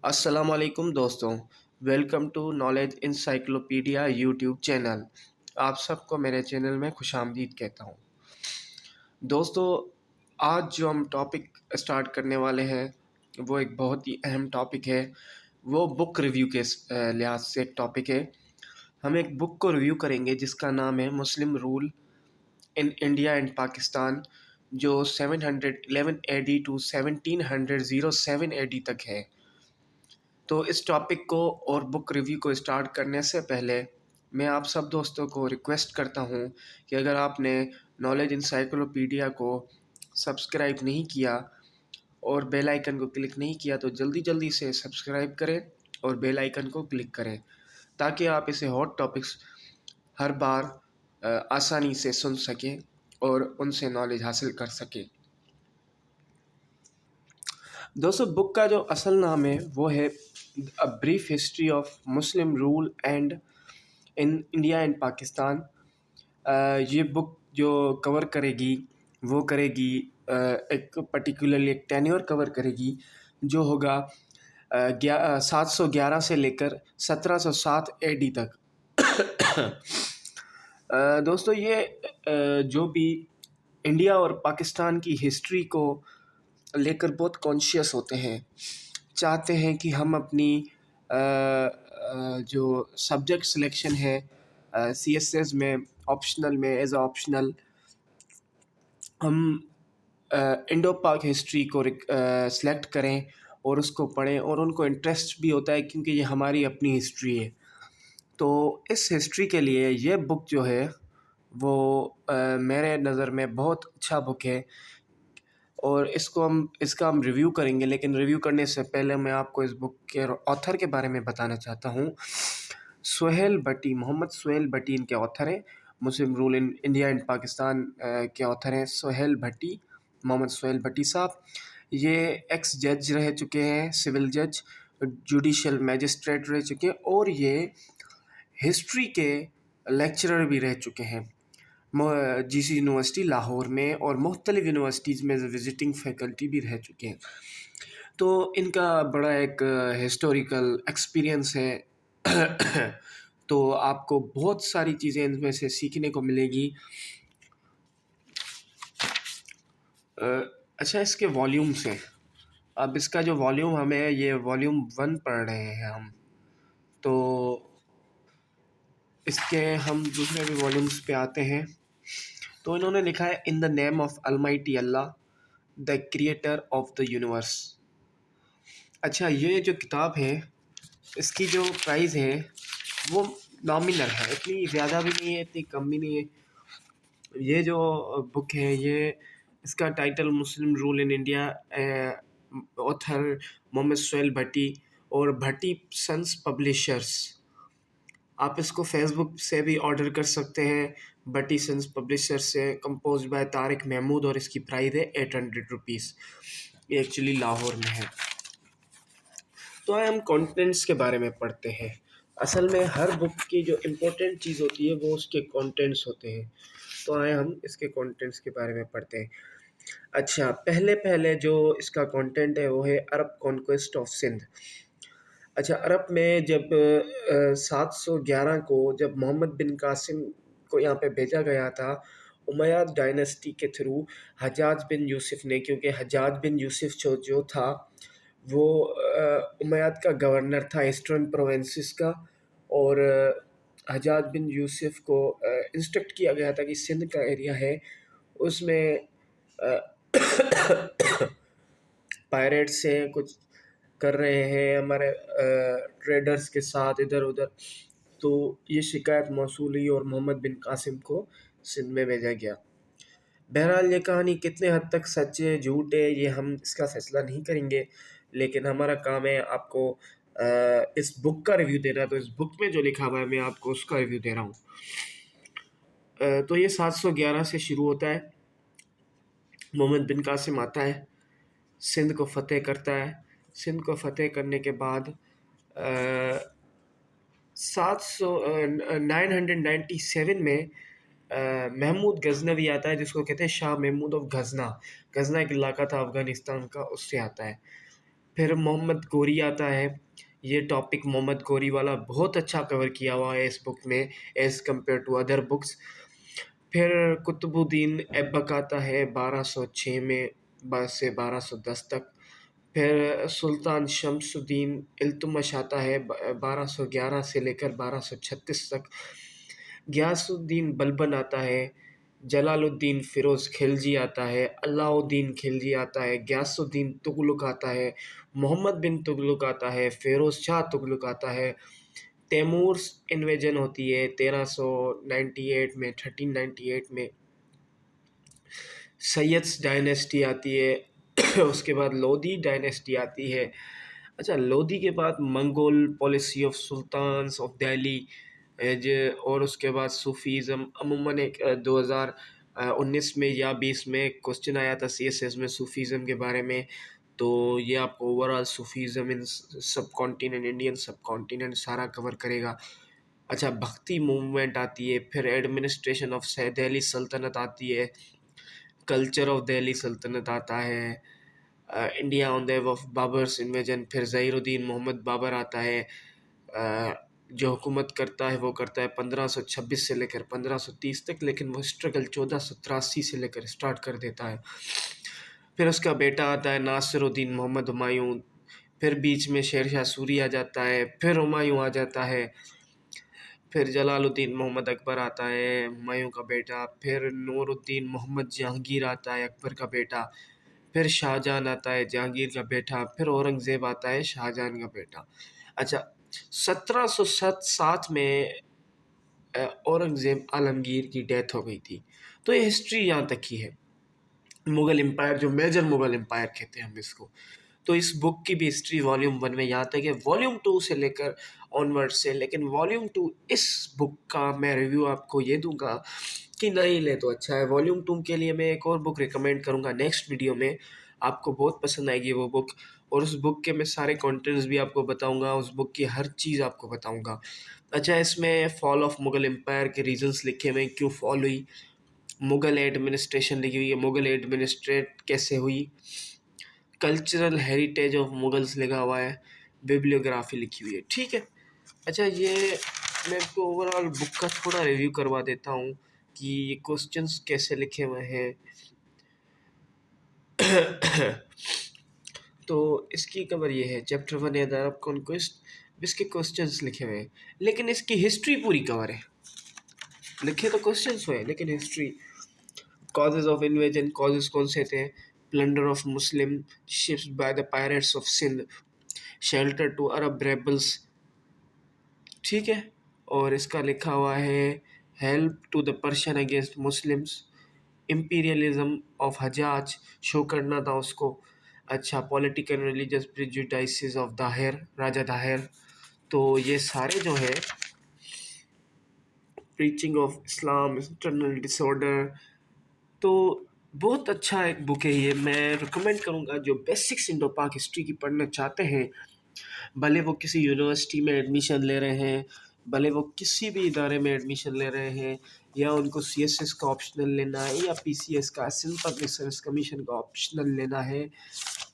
अस्सलाम वालेकुम दोस्तों। Welcome to knowledge encyclopedia YouTube channel. आप सबको मेरे चैनल में खुशामदीद कहता हूँ। दोस्तों, आज जो हम टॉपिक स्टार्ट करने वाले हैं वो एक बहुत ही अहम टॉपिक है। वो बुक रिव्यू के लिहाज से एक टॉपिक है। हम एक बुक को रिव्यू करेंगे जिसका नाम है मुस्लिम rule in India and Pakistan, जो 711 AD टू 1707 AD तक है। तो इस टॉपिक को और बुक रिव्यू को स्टार्ट करने से पहले मैं आप सब दोस्तों को रिक्वेस्ट करता हूँ कि अगर आपने नॉलेज इंसाइक्लोपीडिया को सब्सक्राइब नहीं किया और बेल आइकन को क्लिक नहीं किया तो जल्दी जल्दी से सब्सक्राइब करें और बेल आइकन को क्लिक करें, ताकि आप इसे हॉट टॉपिक्स हर बार आसानी से सुन सकें और उनसे नॉलेज हासिल कर सकें। दोस्तों, बुक का जो असल नाम है वो है a brief history of Muslim rule and in India and Pakistan. ये बुक जो कवर करेगी वो करेगी एक पर्टिकुलरली एक टेन्योर कवर करेगी जो होगा 711 से लेकर 1707 AD तक। दोस्तों, ये जो भी इंडिया और पाकिस्तान की हिस्ट्री को लेकर बहुत कॉन्शियस होते हैं, चाहते हैं कि हम अपनी जो सब्जेक्ट सिलेक्शन है CSS में ऑप्शनल में एज ऑप्शनल हम इंडो पाक हिस्ट्री को सिलेक्ट करें और उसको पढ़ें, और उनको इंटरेस्ट भी होता है क्योंकि ये हमारी अपनी हिस्ट्री है। तो इस हिस्ट्री के लिए ये बुक जो है वो मेरे नज़र में बहुत अच्छा बुक है और इसका हम रिव्यू करेंगे। लेकिन रिव्यू करने से पहले मैं आपको इस बुक के ऑथर के बारे में बताना चाहता हूँ। सुहेल भट्टी, मोहम्मद सुहेल भट्टी इनके ऑथर हैं। मुस्लिम rule in India and Pakistan के ऑथर हैं सुहेल भट्टी, मोहम्मद सुहेल भट्टी साहब। ये एक्स जज रह चुके हैं, सिविल जज, जुडिशल मैजिस्ट्रेट रह चुके हैं और ये हिस्ट्री के लेक्चरर भी रह चुके हैं GC यूनिवर्सिटी लाहौर में, और मुख्तलिफ़ यूनिवर्सिटीज़ में विज़िटिंग फैकल्टी भी रह चुके हैं। तो इनका बड़ा एक हिस्टोरिकल एक्सपीरियंस है। तो आपको बहुत सारी चीज़ें इनमें से सीखने को मिलेगी। अच्छा, इसके वॉल्यूम्स हैं। अब इसका जो वॉल्यूम हमें, ये वॉल्यूम 1 पढ़ रहे हैं हम, तो इसके हम दूसरे भी वॉल्यूम्स पे आते हैं। तो इन्होंने लिखा है in the name of Almighty Allah the creator of the universe. अच्छा, ये जो किताब है इसकी जो प्राइस है वो नॉमिनल है, इतनी ज़्यादा भी नहीं है इतनी कम भी नहीं है। ये जो बुक है ये इसका title Muslim rule in India, author Mohammad Suhail Bhatti और भट्टी सन्स पब्लिशर्स। आप इसको फेसबुक से भी ऑर्डर कर सकते हैं, भट्टी सन्स पब्लिशर से, कंपोज बाय तारिक महमूद, और इसकी प्राइस है 800 रुपीज़। ये एक्चुअली लाहौर में है। तो आए हम कंटेंट्स के बारे में पढ़ते हैं। असल में हर बुक की जो इम्पोर्टेंट चीज़ होती है वो उसके कंटेंट्स होते हैं। तो आए हम इसके कंटेंट्स के बारे में पढ़ते हैं। अच्छा, पहले जो इसका कंटेंट है वो है अरब कॉन्क्वेस्ट ऑफ सिंध। अच्छा, अरब में जब 711 को जब मोहम्मद बिन कासिम को यहाँ पे भेजा गया था उमैयाद डायनेस्टी के थ्रू हजाज बिन यूसुफ ने, क्योंकि हजाज बिन यूसुफ जो था वो उमैयाद का गवर्नर था ईस्टर्न प्रोविंसेस का, और हजाज बिन यूसुफ को इंस्ट्रक्ट किया गया था कि सिंध का एरिया है उसमें पायरेट्स से कुछ कर रहे हैं हमारे ट्रेडर्स के साथ इधर उधर। तो ये शिकायत मौसूल हुई और मोहम्मद बिन कासिम को सिंध में भेजा गया। बहरहाल ये कहानी कितने हद तक सच है झूठ है ये हम इसका फैसला नहीं करेंगे, लेकिन हमारा काम है आपको इस बुक का रिव्यू देना। तो इस बुक में जो लिखा हुआ है मैं आपको उसका रिव्यू दे रहा हूँ। तो ये 711 से शुरू होता है। मोहम्मद बिन कासिम आता है, सिंध को फ़तेह करता है। सिंध को फ़तेह करने के बाद 997 में महमूद गजनवी आता है, जिसको कहते हैं शाह महमूद ऑफ गजना। गजना एक इलाका था अफ़गानिस्तान का, उससे आता है। फिर मोहम्मद गोरी आता है। ये टॉपिक मोहम्मद गोरी वाला बहुत अच्छा कवर किया हुआ है इस बुक में as compare to other books. फिर कुतुबुद्दीन ऐबक आता है 1206 में से 1210 तक। फिर सुल्तान शमसुद्दीन इल्तुतमिश आता है 1211 से लेकर 1236 तक। गियासुद्दीन बलबन आता है। जलालुद्दीन फ़िरोज़ खिलजी आता है। अलाउद्दीन खिलजी आता है। गियासुद्दीन तुगलक आता है। मोहम्मद बिन तुगलक आता है। फ़िरोज़ शाह तुगलक आता है। तैमूर इन्वेजन होती है 1398 में 1398 में। सैयद्स डायनेस्टी आती है उसके बाद लोदी डायनेस्टी आती है। अच्छा, लोदी के बाद Mongol policy of sultans of Delhi और उसके बाद सूफीज़म। अमूमन एक 2019 में या 20 में क्वेश्चन आया था सीएसएस में सूफीज़म के बारे में। तो ये आपको ओवरऑल सूफीज़म इन सब कॉन्टिनेंट, इंडियन सब कॉन्टिनेंट सारा कवर करेगा। अच्छा, भक्ति मूवमेंट आती है। फिर एडमिनिस्ट्रेशन ऑफ दिल्ली सल्तनत आती है। कल्चर ऑफ दिल्ली सल्तनत आता है। India on the above of Babar's invasion. फिर ज़हीरुद्दीन मोहम्मद बाबर आता है। जो हुकूमत करता है वो करता है 1526 से लेकर 1530 तक, लेकिन वो स्ट्रगल 1483 से लेकर स्टार्ट कर देता है। फिर उसका बेटा आता है नासिरुद्दीन मोहम्मद हुमायूं। फिर बीच में शेरशाह सूरी आ जाता है। फिर हुमायूं आ जाता है। फिर जलालुद्दीन मोहम्मद अकबर आता है, हुमायूं का बेटा। फिर नूरुद्दीन मोहम्मद जहांगीर आता है, अकबर का बेटा। फिर शाहजहां आता है, जहांगीर का बेटा। फिर औरंगज़ेब आता है, शाहजहां का बेटा। अच्छा, 1707 में औरंगज़ेब आलमगीर की डेथ हो गई थी। तो ये हिस्ट्री यहाँ तक की है। मुग़ल एम्पायर, जो मेजर मुग़ल एम्पायर कहते हैं हम इसको। तो इस बुक की भी हिस्ट्री वॉल्यूम 1 में यहाँ तक है। वॉल्यूम 2 से लेकर ऑनवर्ड से, लेकिन वॉल्यूम 2 इस बुक का मैं रिव्यू आपको ये दूंगा कि नहीं ले तो अच्छा है। वॉल्यूम 2 के लिए मैं एक और बुक रिकमेंड करूँगा नेक्स्ट वीडियो में। आपको बहुत पसंद आएगी वो बुक, और उस बुक के मैं सारे कंटेंट्स भी आपको बताऊंगा, उस बुक की हर चीज़ आपको बताऊंगा। अच्छा, इसमें फॉल ऑफ मुग़ल एम्पायर के रीजंस लिखे हुए हैं, क्यों फॉल हुई। मुग़ल एडमिनिस्ट्रेशन लिखी हुई है, मुग़ल एडमिनिस्ट्रेट कैसे हुई। कल्चरल हेरिटेज ऑफ मुगल्स लिखा हुआ है। बिब्लियोग्राफी लिखी हुई है। ठीक है। अच्छा, ये मैं आपको ओवरऑल बुक का थोड़ा रिव्यू करवा देता हूँ कि ये क्वेश्चंस कैसे लिखे हुए हैं। तो इसकी कवर ये है, चैप्टर 1 है द अरब कॉन्क्वेस्ट। इसके क्वेश्चंस लिखे हुए हैं, लेकिन इसकी हिस्ट्री पूरी कवर है। लिखे तो क्वेश्चंस हुए लेकिन history. Causes of invasion, causes कौन से थे। Plunder of Muslim ships by the pirates of Sindh, shelter to Arab rebels. ठीक है। और इसका लिखा हुआ है help to the Persian against Muslims, imperialism of Hajjaj show करना था उसको। अच्छा, political religious prejudices of Dahir, Raja Dahir. तो ये सारे जो है, preaching of Islam, internal disorder. तो बहुत अच्छा एक बुक है ये, मैं रिकमेंड करूँगा जो बेसिक्स इंडो पाक हिस्ट्री की पढ़ना चाहते हैं, भले वो किसी यूनिवर्सिटी में एडमिशन ले रहे हैं, भले वो किसी भी इदारे में एडमिशन ले रहे हैं, या उनको सीएसएस का ऑप्शनल लेना है, या पीसीएस का, असिस्टेंट पब्लिक सर्विस कमीशन का ऑप्शनल लेना है,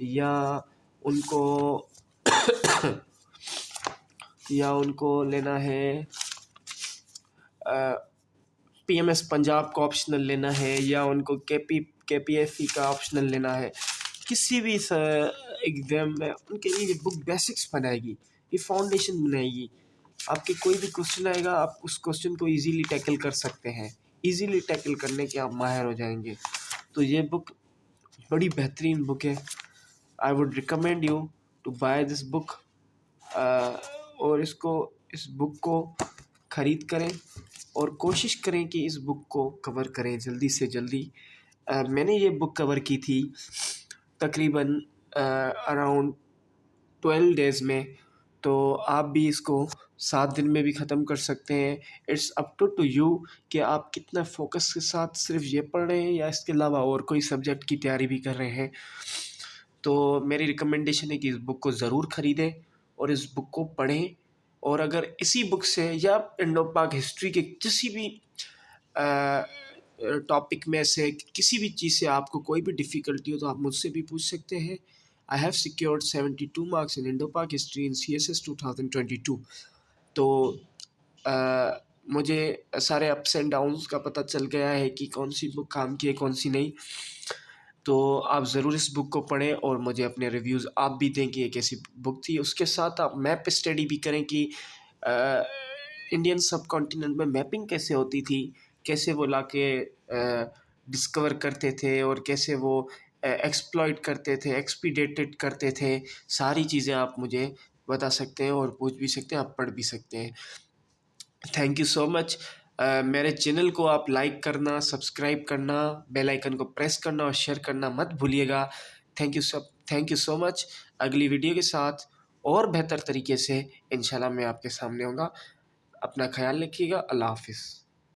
या उनको लेना है पीएमएस पंजाब का ऑप्शनल लेना है, या उनको केपीएफई का ऑप्शनल लेना है। किसी भी एग्ज़ाम में उनके लिए ये बुक बेसिक्स बनाएगी, ये फाउंडेशन बनाएगी। आपके कोई भी क्वेश्चन आएगा, आप उस क्वेश्चन को इजीली टैकल कर सकते हैं। इजीली टैकल करने के आप माहिर हो जाएंगे। तो ये बुक बड़ी बेहतरीन बुक है। I would recommend you to buy this book. और इस बुक को ख़रीद करें और कोशिश करें कि इस बुक को कवर करें जल्दी से जल्दी। मैंने ये बुक कवर की थी तकरीबन अराउंड 12 डेज़ में, तो आप भी इसको 7 दिन में भी ख़त्म कर सकते हैं। इट्स अप टू यू कि आप कितना फोकस के साथ सिर्फ ये पढ़ रहे हैं या इसके अलावा और कोई सब्जेक्ट की तैयारी भी कर रहे हैं। तो मेरी रिकमेंडेशन है कि इस बुक को ज़रूर ख़रीदें और इस बुक को पढ़ें। और अगर इसी बुक से या इंडो पाक हिस्ट्री के किसी भी टॉपिक में से किसी भी चीज़ से आपको कोई भी डिफ़िकल्टी हो तो आप मुझसे भी पूछ सकते हैं। I have secured 72 marks in Indo पाक हिस्ट्री इन CSS 2022। तो मुझे सारे अप्स एंड डाउन्स का पता चल गया है कि कौन सी बुक काम की है, कौन सी नहीं। तो आप ज़रूर इस बुक को पढ़ें और मुझे अपने रिव्यूज़ आप भी दें कि ये कैसी बुक थी। उसके साथ आप मैप स्टडी भी करें कि इंडियन सब कॉन्टिनेंट में मैपिंग कैसे होती थी, कैसे वो लाके डिस्कवर करते थे और कैसे वो एक्सप्लॉइट करते थे, एक्सपीडिएटेड करते थे। सारी चीज़ें आप मुझे बता सकते हैं और पूछ भी सकते हैं, आप पढ़ भी सकते हैं। Thank you so much. मेरे चैनल को आप लाइक करना, सब्सक्राइब करना, बेल आइकन को प्रेस करना और शेयर करना मत भूलिएगा। Thank you so much. अगली वीडियो के साथ और बेहतर तरीके से इंशाल्लाह मैं आपके सामने होऊंगा। अपना ख्याल रखिएगा। अल्लाह हाफिज़।